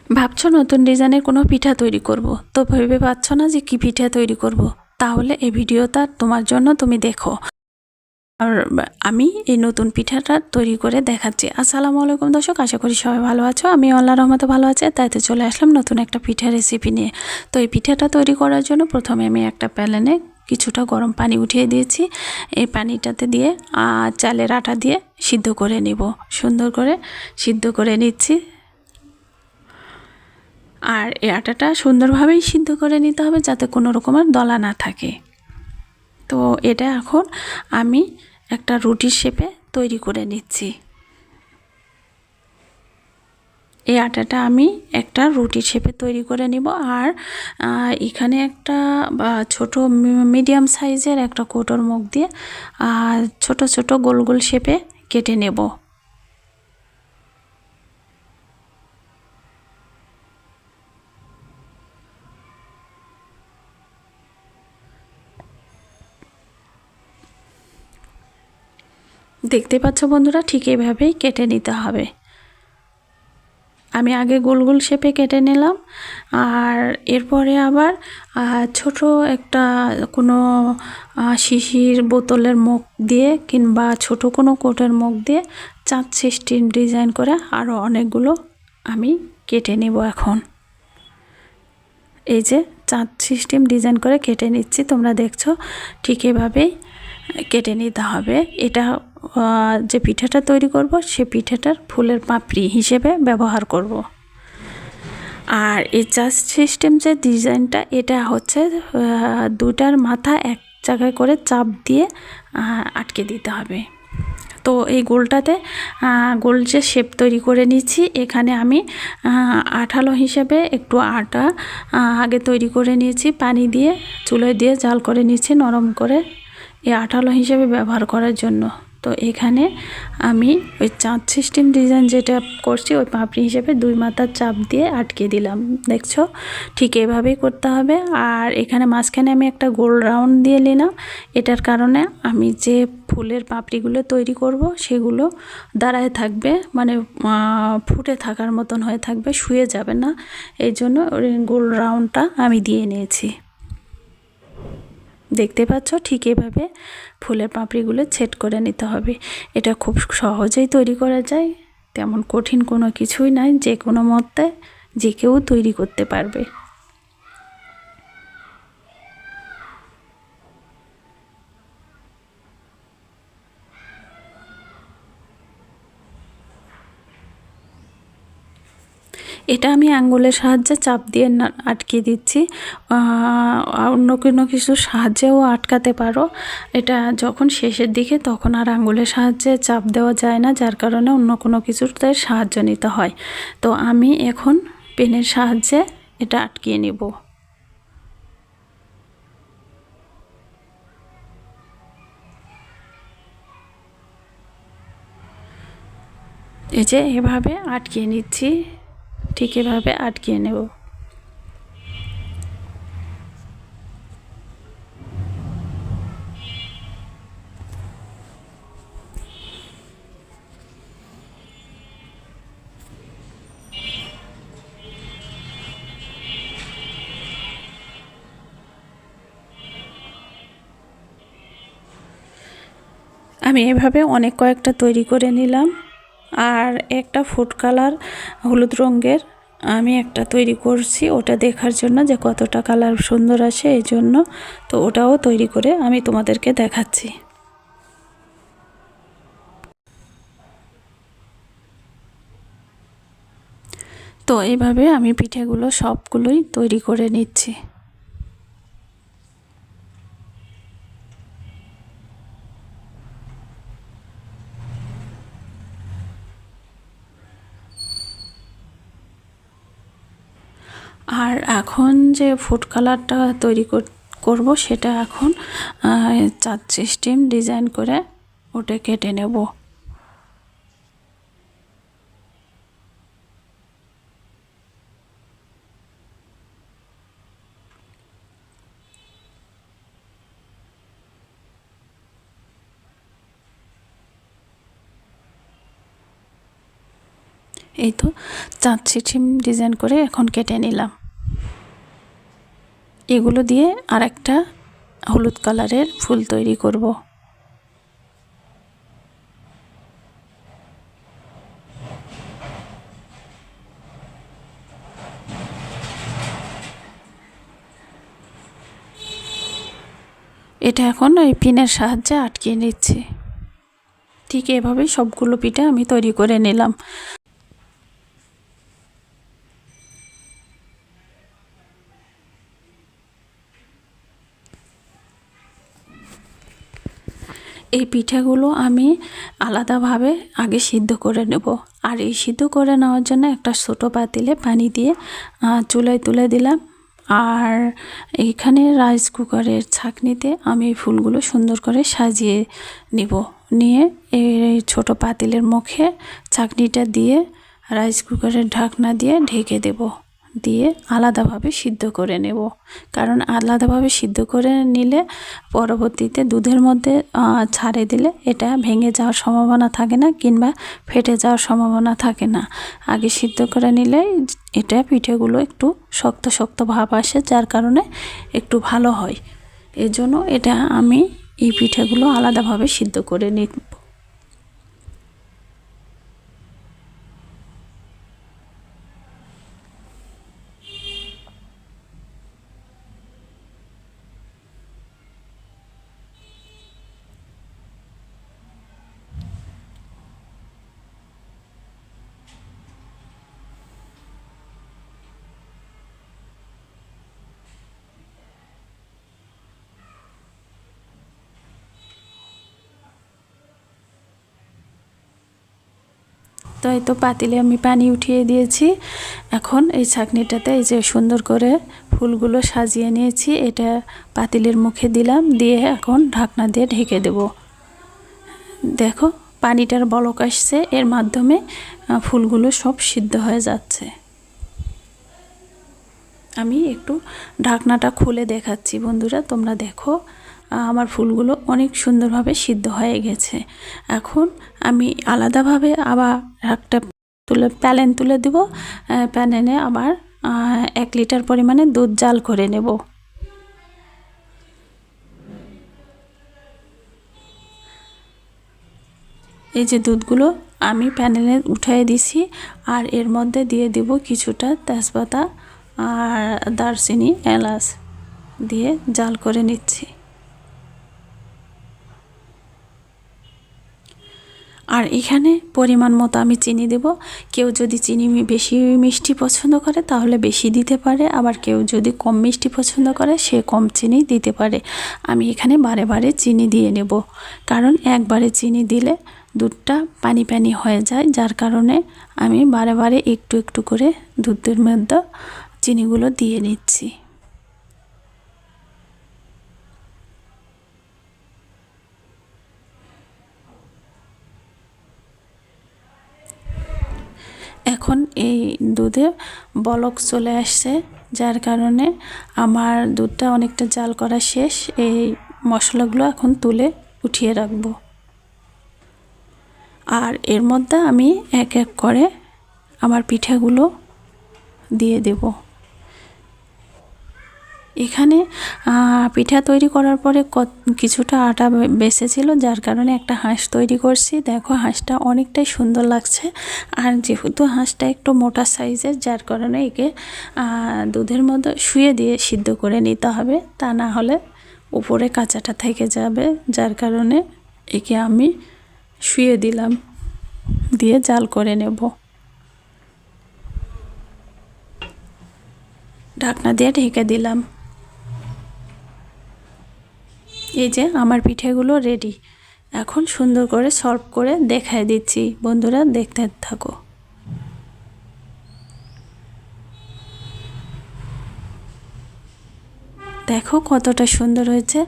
ভাবছো নতুন ডিজাইনের কোনো পিঠা তৈরি করব, তো ভেবে পাচ্ছ না যে কি পিঠা তৈরি করব। তাহলে এই ভিডিওটা তোমার জন্য, তুমি দেখো। আর আমি এই নতুন পিঠাটা তৈরি করে দেখাচ্ছি। আসসালামু আলাইকুম দর্শক, আশা করি সবাই ভালো আছো। আমি আল্লাহর রহমতে ভালো আছি, তাই তো চলে আসলাম নতুন একটা পিঠা রেসিপি নিয়ে। তো এই পিঠাটা তৈরি করার জন্য প্রথমে আমি একটা প্যানে কিছুটা গরম পানি উঠিয়ে দিয়েছি। এই পানিটাতে দিয়ে চালের আটা দিয়ে সিদ্ধ করে নিব। সুন্দর করে সিদ্ধ করে নিচ্ছি। আর এই আটাটা সুন্দরভাবেই সিদ্ধ করে নিতে হবে, যাতে কোনো রকমের দলা না থাকে। তো এটা এখন আমি একটা রুটির শেপে তৈরি করে নিচ্ছি। এই আটাটা আমি একটা রুটির শেপে তৈরি করে নিব। আর এখানে একটা ছোট মিডিয়াম সাইজের একটা কৌটোর মুখ দিয়ে ছোট ছোট গোল গোল শেপে কেটে নেব। দেখতে পাচ্ছ বন্ধুরা, ঠিক এইভাবেই কেটে নিতে হবে। আমি আগে গোল গোল শেপে কেটে নিলাম। আর এরপরে আবার ছোট একটা কোনো শিশির বোতলের মুখ দিয়ে কিংবা ছোট কোনো কোটের মুখ দিয়ে চাঁদ সিস্টেম ডিজাইন করে আরও অনেকগুলো আমি কেটে নেব। এখন এই যে চাঁদ সিস্টেম ডিজাইন করে কেটে নিচ্ছি, তোমরা দেখছো। ঠিক এভাবেই কেটে নিতে হবে। এটা যে পিঠাটা তৈরি করব, সে পিঠাটার ফুলের পাপড়ি হিসেবে ব্যবহার করব। আর এই চাঁদ সিস্টেম যে ডিজাইনটা, এটা হচ্ছে দুটার মাথা এক জায়গায় করে চাপ দিয়ে আটকে দিতে হবে। তো এই গোলটাতে গোল যে শেপ তৈরি করে নিচ্ছি, এখানে আমি আঠালো হিসেবে একটু আটা আগে তৈরি করে নিয়েছি, পানি দিয়ে চুলোয় দিয়ে জাল করে নিচ্ছি নরম করে, এই আঠালো হিসেবে ব্যবহার করার জন্য। তো এখানে আমি ওই চাঁদ সিস্টেম ডিজাইন যেটা করছি, ওই পাপড়ি হিসেবে দুই মাথার চাপ দিয়ে আটকে দিলাম। দেখছো, ঠিক এভাবেই করতে হবে। আর এখানে মাঝখানে আমি একটা গোল রাউন্ড দিয়ে নিলাম। এটার কারণে আমি যে ফুলের পাপড়িগুলো তৈরি করব, সেগুলো দাঁড়ায় থাকবে, মানে ফুটে থাকার মতন হয়ে থাকবে, শুয়ে যাবে না। এই জন্য ওই গোল রাউন্ডটা আমি দিয়ে নিয়েছি। দেখতে পাচ্ছ, ঠিক এভাবে ফুলের পাপড়িগুলো সেট করে নিতে হবে। এটা খুব সহজেই তৈরি করা যায়, তেমন কঠিন কোনো কিছুই নাই, যে কোনো মতে যে কেউ তৈরি করতে পারবে। এটা আমি আঙ্গুলের সাহায্যে চাপ দিয়ে আটকে দিচ্ছি। অন্য কোনো কিছুর সাহায্যেও আটকাতে পারো। এটা যখন শেষের দিকে, তখন আর আঙ্গুলের সাহায্যে চাপ দেওয়া যায় না, যার কারণে অন্য কোনো কিছুতে সাহায্য নিতে হয়। তো আমি এখন পেনের সাহায্যে এটা আটকিয়ে নেব। এই যে এভাবে আটকিয়ে নিচ্ছি, ঠিক এভাবে আটকিয়ে নেব। আমি এভাবে অনেক কয়েকটা তৈরি করে নিলাম। আর একটা ফুড কালার হলুদ রঙের আমি একটা তৈরি করছি, ওটা দেখার জন্য যে কতটা কালার সুন্দর আসে, এই জন্য। তো ওটাও তৈরি করে আমি তোমাদেরকে দেখাচ্ছি। তো এইভাবে আমি পিঠেগুলো সবগুলোই তৈরি করে নিচ্ছি। আর এখন যে ফুড কালারটা তৈরি করব, সেটা এখন চাঁদ সিস্টেম ডিজাইন করে ওটা কেটে নেব। এই তো চাঁদ সিস্টেম ডিজাইন করে এখন কেটে নিলাম। এগুলো দিয়ে আরেকটা হলুদ কালারের ফুল তৈরি করব। এটা এখন ওই পিনের সাহায্যে আটকে নিচ্ছি। ঠিক এভাবেই সবগুলো পিঠা আমি তৈরি করে নিলাম। এই পিঠাগুলো আমি আলাদাভাবে আগে সিদ্ধ করে নেব। আর এই সিদ্ধ করে নেওয়ার জন্য একটা ছোটো পাতিলে পানি দিয়ে চুলায় তুলে দিলাম। আর এইখানে রাইস কুকারের ছাঁকনিতে আমি ফুলগুলো সুন্দর করে সাজিয়ে নিয়ে এই ছোটো পাতিলের মুখে ছাঁকনিটা দিয়ে রাইস কুকারের ঢাকনা দিয়ে ঢেকে দেব, দিয়ে আলাদাভাবে সিদ্ধ করে নেব। কারণ আলাদাভাবে সিদ্ধ করে নিলে পরবর্তীতে দুধের মধ্যে ছাড়ে দিলে এটা ভেঙে যাওয়ার সম্ভাবনা থাকে না, কিংবা ফেটে যাওয়ার সম্ভাবনা থাকে না। আগে সিদ্ধ করে নিলে এটা পিঠেগুলো একটু শক্ত শক্ত ভাব আসে, যার কারণে একটু ভালো হয়। এজন্য এটা আমি এই পিঠেগুলো আলাদাভাবে সিদ্ধ করে নিব। তো এই তো পাতিলে আমি পানি উঠিয়ে দিয়েছি। এখন এই ছাঁকনিটাতে এই যে সুন্দর করে ফুলগুলো সাজিয়ে নিয়েছি, এটা পাতিলের মুখে দিলাম, দিয়ে এখন ঢাকনা দিয়ে ঢেকে দেব। দেখো পানিটার বলক আসছে, এর মাধ্যমে ফুলগুলো সব সিদ্ধ হয়ে যাচ্ছে। আমি একটু ঢাকনাটা খুলে দেখাচ্ছি বন্ধুরা, তোমরা দেখো আমার ফুলগুলো অনেক সুন্দরভাবে সিদ্ধ হয়ে গেছে। এখন আমি আলাদাভাবে আবার একটা প্যানেন তুলে দেব। প্যানেনে আবার 1 লিটার পরিমাণে দুধ জাল করে নেব। এই যে দুধগুলো আমি প্যানেলে উঠিয়ে দিছি, আর এর মধ্যে দিয়ে দেব কিছুটা তেজপাতা আর দারচিনি, এলাচ দিয়ে জাল করে নিচ্ছি। আর এখানে পরিমাণ মতো আমি চিনি দেব। কেউ যদি চিনি বেশি মিষ্টি পছন্দ করে তাহলে বেশি দিতে পারে, আবার কেউ যদি কম মিষ্টি পছন্দ করে সে কম চিনি দিতে পারে। আমি এখানে বারে বারে চিনি দিয়ে নেব, কারণ একবারে চিনি দিলে দুধটা পানি পানি হয়ে যায়, যার কারণে আমি বারে বারে একটু একটু করে দুধের মধ্যে চিনিগুলো দিয়ে নিচ্ছি। এখন এই দুধে বলক চলে আসছে, যার কারণে আমার দুধটা অনেকটা জাল করা শেষ। এই মশলাগুলো এখন তুলে উঠিয়ে রাখব। আর এর মধ্যে আমি এক এক করে আমার পিঠাগুলো দিয়ে দেব। এখানে পিঠা তৈরি করার পরে কিছুটা আটা বেঁচেছিল, যার কারণে একটা হাঁস তৈরি করছি। দেখো হাঁসটা অনেকটাই সুন্দর লাগছে। আর যেহেতু হাঁসটা একটু মোটা সাইজের, যার কারণে একে দুধের মধ্যে শুয়ে দিয়ে সিদ্ধ করে নিতে হবে, তা না হলে উপরে কাঁচাটা থেকে যাবে। যার কারণে একে আমি শুয়ে দিলাম, দিয়ে জাল করে নেব। ঢাকনা দিয়ে ঢেকে দিলাম। এই যে আমার পিঠেগুলো রেডি। এখন সুন্দর করে সার্ভ করে দেখায় দিচ্ছি, বন্ধুরা দেখতে থাকো। দেখো কতটা সুন্দর হয়েছে।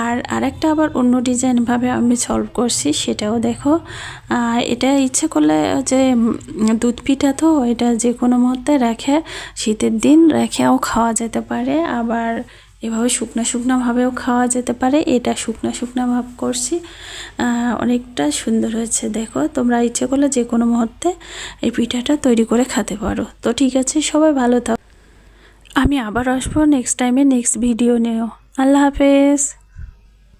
আর আরেকটা আবার অন্য ডিজাইনভাবে আমি সলভ করছি, সেটাও দেখো। এটা ইচ্ছে করলে যে দুধ পিঠা তো এটা যে কোনো মুহূর্তে রেখে শীতের দিন রেখেও খাওয়া যেতে পারে। আবার এভাবে শুকনো শুকনোভাবেও খাওয়া যেতে পারে। এটা শুকনো শুকনো ভাব করছি, অনেকটা সুন্দর হয়েছে। দেখো, তোমরা ইচ্ছে করলে যে কোনো মুহূর্তে এই পিঠাটা তৈরি করে খেতে পারো। তো ঠিক আছে, সবাই ভালো থাকো। আমি আবার আসবো নেক্সট টাইমে নেক্সট ভিডিও নিয়েও। আল্লাহ হাফেজ।